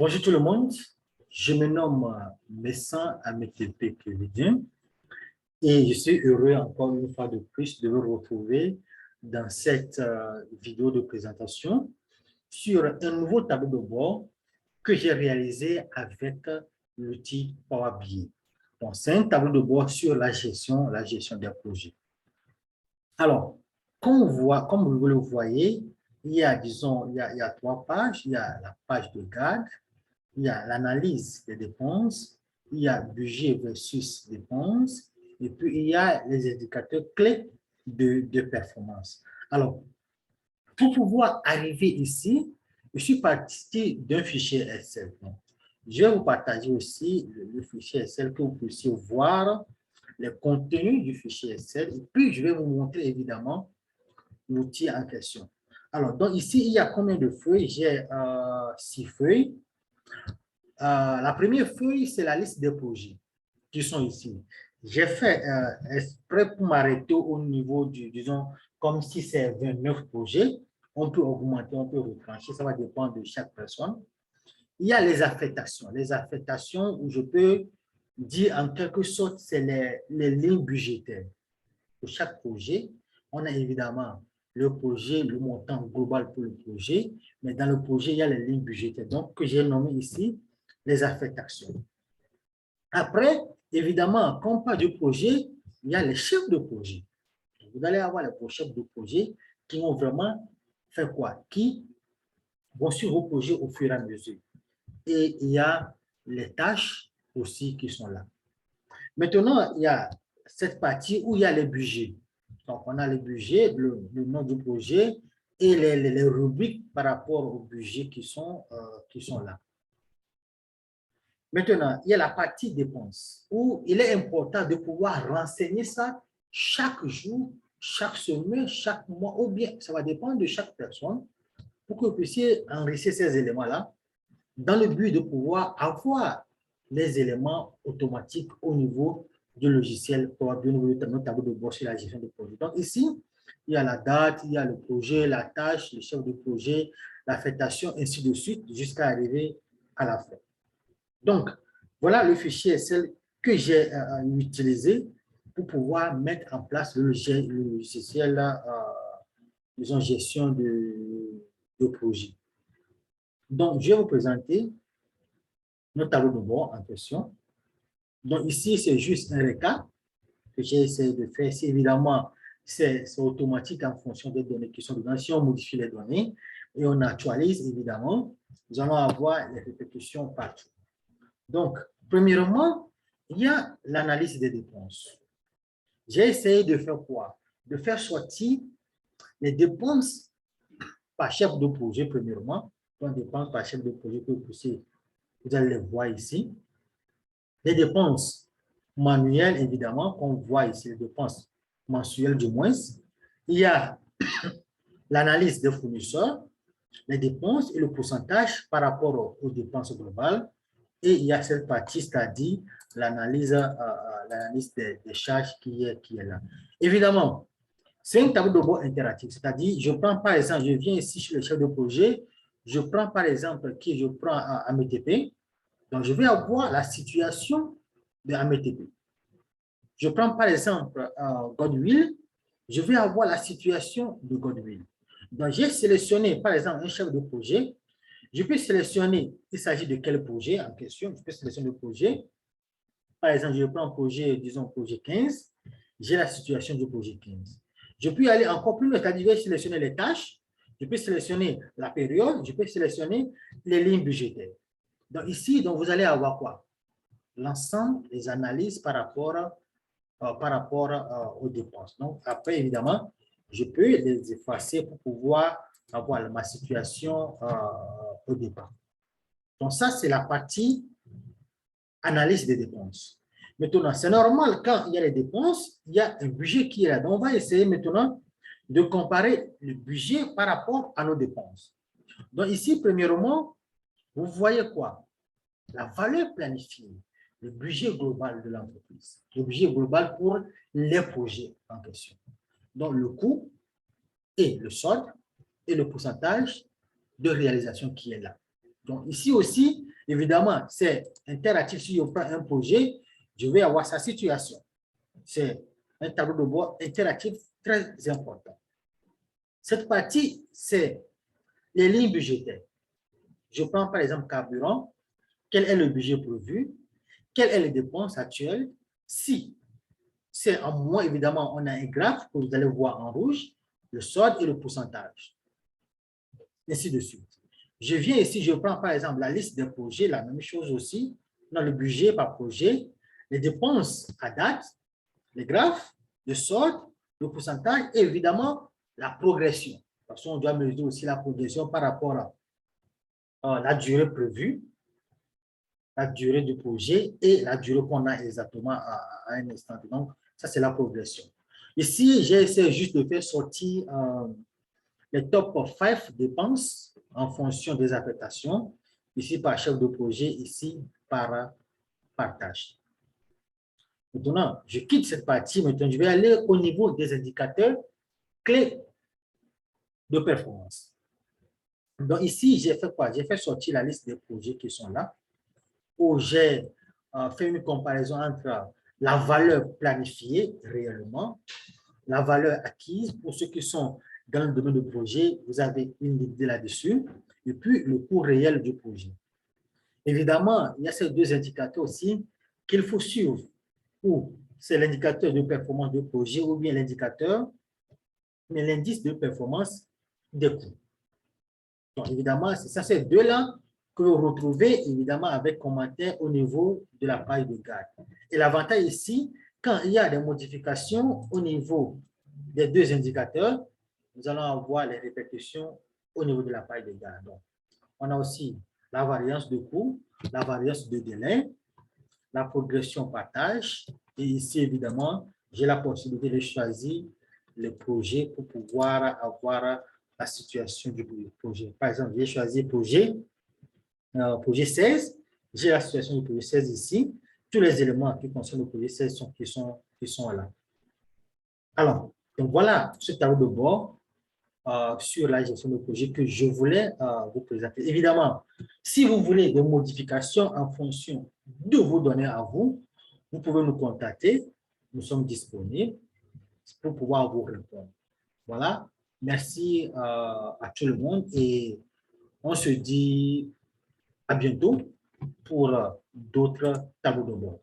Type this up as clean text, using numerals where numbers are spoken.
Bonjour tout le monde, je me nomme Messan Ametepe Kévidien et je suis heureux encore une fois de plus de vous retrouver dans cette vidéo de présentation sur un nouveau tableau de bord que j'ai réalisé avec l'outil Power BI. Donc, c'est un tableau de bord sur la gestion des projets. Alors, comme vous le voyez, il y a, disons, il y a trois pages. Il y a la page de garde, il y a l'analyse des dépenses, il y a budget versus dépenses, et puis il y a les indicateurs clés de performance. Alors, pour pouvoir arriver ici, je suis parti d'un fichier Excel. Donc, je vais vous partager aussi le fichier Excel que vous puissiez voir les contenus du fichier Excel, et puis je vais vous montrer évidemment l'outil en question. Alors, donc ici, il y a combien de feuilles? J'ai 6 feuilles. La première feuille, c'est la liste des projets qui sont ici. J'ai fait exprès pour m'arrêter au niveau du, disons, comme si c'est 29 projets. On peut augmenter, on peut retrancher, ça va dépendre de chaque personne. Il y a les affectations. Les affectations où je peux dire en quelque sorte, c'est les lignes budgétaires. Pour chaque projet, on a évidemment le projet, le montant global pour le projet, mais dans le projet, il y a les lignes budgétaires. Donc, que j'ai nommé ici, les affectations. Après, évidemment, quand on parle du projet, il y a les chefs de projet. Vous allez avoir les chefs de projet qui vont vraiment faire quoi? Qui vont suivre vos projets au fur et à mesure. Et il y a les tâches aussi qui sont là. Maintenant, il y a cette partie où il y a les budgets. Donc, on a les budgets, le nom du projet et les rubriques par rapport aux budgets qui sont là. Maintenant, il y a la partie dépenses où il est important de pouvoir renseigner ça chaque jour, chaque semaine, chaque mois, ou bien ça va dépendre de chaque personne pour que vous puissiez enrichir ces éléments-là dans le but de pouvoir avoir les éléments automatiques au niveau du logiciel Power BI, au niveau de notre tableau de bord sur la gestion de projet. Donc ici, il y a la date, il y a le projet, la tâche, le chef de projet, l'affectation, ainsi de suite, jusqu'à arriver à la fin. Donc, voilà le fichier Excel que j'ai utilisé pour pouvoir mettre en place le logiciel, disons, gestion de projet. Donc, je vais vous présenter notre tableau de bord en question. Donc, ici, c'est juste un récap que j'ai essayé de faire. Si évidemment, c'est automatique en fonction des données qui sont dedans. Si on modifie les données et on actualise, évidemment, nous allons avoir les répétitions partout. Donc, premièrement, il y a l'analyse des dépenses. J'ai essayé de faire quoi? De faire sortir les dépenses par chef de projet, premièrement. Donc, dépenses par chef de projet que vous allez les voir ici. Les dépenses manuelles, évidemment, qu'on voit ici, les dépenses mensuelles du moins. Il y a l'analyse des fournisseurs, les dépenses et le pourcentage par rapport aux dépenses globales. Et il y a cette partie, c'est-à-dire l'analyse des charges qui est là. Évidemment, c'est un tableau de bord interactif, c'est-à-dire, je prends par exemple, je viens ici sur le chef de projet, je prends par exemple je prends AMTP, donc je vais avoir la situation de AMTP. Je prends par exemple Godwill, je vais avoir la situation de Godwill. Donc, j'ai sélectionné par exemple un chef de projet. Je peux sélectionner, il s'agit de quel projet en question. Je peux sélectionner le projet. Par exemple, je prends un projet, disons projet 15. J'ai la situation du projet 15. Je peux aller encore plus loin, c'est-à-dire je vais sélectionner les tâches. Je peux sélectionner la période. Je peux sélectionner les lignes budgétaires. Donc ici, donc, vous allez avoir quoi? L'ensemble des analyses par rapport aux dépenses. Donc, après, évidemment, je peux les effacer pour pouvoir avoir ma situation au départ. Donc, ça, c'est la partie analyse des dépenses. Maintenant, c'est normal, quand il y a les dépenses, il y a un budget qui est là. Donc, on va essayer maintenant de comparer le budget par rapport à nos dépenses. Donc, ici, premièrement, vous voyez quoi? La valeur planifiée, le budget global de l'entreprise, le budget global pour les projets en question. Donc, le coût et le solde et le pourcentage de réalisation qui est là. Donc, ici aussi, Évidemment, c'est interactif. Si je prends un projet, je vais avoir sa situation. C'est un tableau de bord interactif très important. Cette partie, c'est les lignes budgétaires. Je prends par exemple carburant. Quel est le budget prévu? Quelles sont les dépenses actuelles? Si c'est en moins, évidemment, on a un graphe que vous allez voir en rouge, le solde et le pourcentage. Ainsi de suite. Je viens ici, je prends par exemple la liste des projets, la même chose aussi, dans le budget par projet, les dépenses à date, les graphes, le solde, le pourcentage et évidemment la progression. Parce qu'on doit mesurer aussi la progression par rapport à la durée prévue, la durée du projet et la durée qu'on a exactement à un instant. Donc, ça, c'est la progression. Ici, j'ai essayé juste de faire sortir les top 5 dépenses en fonction des affectations, ici par chef de projet, ici par partage. Maintenant, je quitte cette partie, maintenant je vais aller au niveau des indicateurs clés de performance. Donc ici, j'ai fait quoi? J'ai fait sortir la liste des projets qui sont là, où j'ai fait une comparaison entre la valeur planifiée réellement, la valeur acquise pour ceux qui sont dans le domaine du projet, vous avez une idée là-dessus, et puis le coût réel du projet. Évidemment, il y a ces deux indicateurs aussi qu'il faut suivre, ou c'est l'indicateur de performance du projet, ou bien l'indicateur, mais l'indice de performance des coûts. Donc, évidemment, c'est ça, ces deux-là que vous retrouvez, évidemment, avec commentaires au niveau de la page de garde. Et l'avantage ici, quand il y a des modifications au niveau des deux indicateurs, nous allons avoir les répercussions au niveau de la page de garde. Donc, on a aussi la variance de coût, la variance de délai, la progression partage. Et ici, évidemment, j'ai la possibilité de choisir le projet pour pouvoir avoir la situation du projet. Par exemple, j'ai choisi projet 16. J'ai la situation du projet 16 ici. Tous les éléments qui concernent le projet 16 sont là. Alors, donc voilà ce tableau de bord sur la gestion de projet que je voulais vous présenter. Évidemment, si vous voulez des modifications en fonction de vos données à vous, vous pouvez nous contacter. Nous sommes disponibles pour pouvoir vous répondre. Voilà. Merci à tout le monde et on se dit à bientôt pour d'autres tableaux de bord.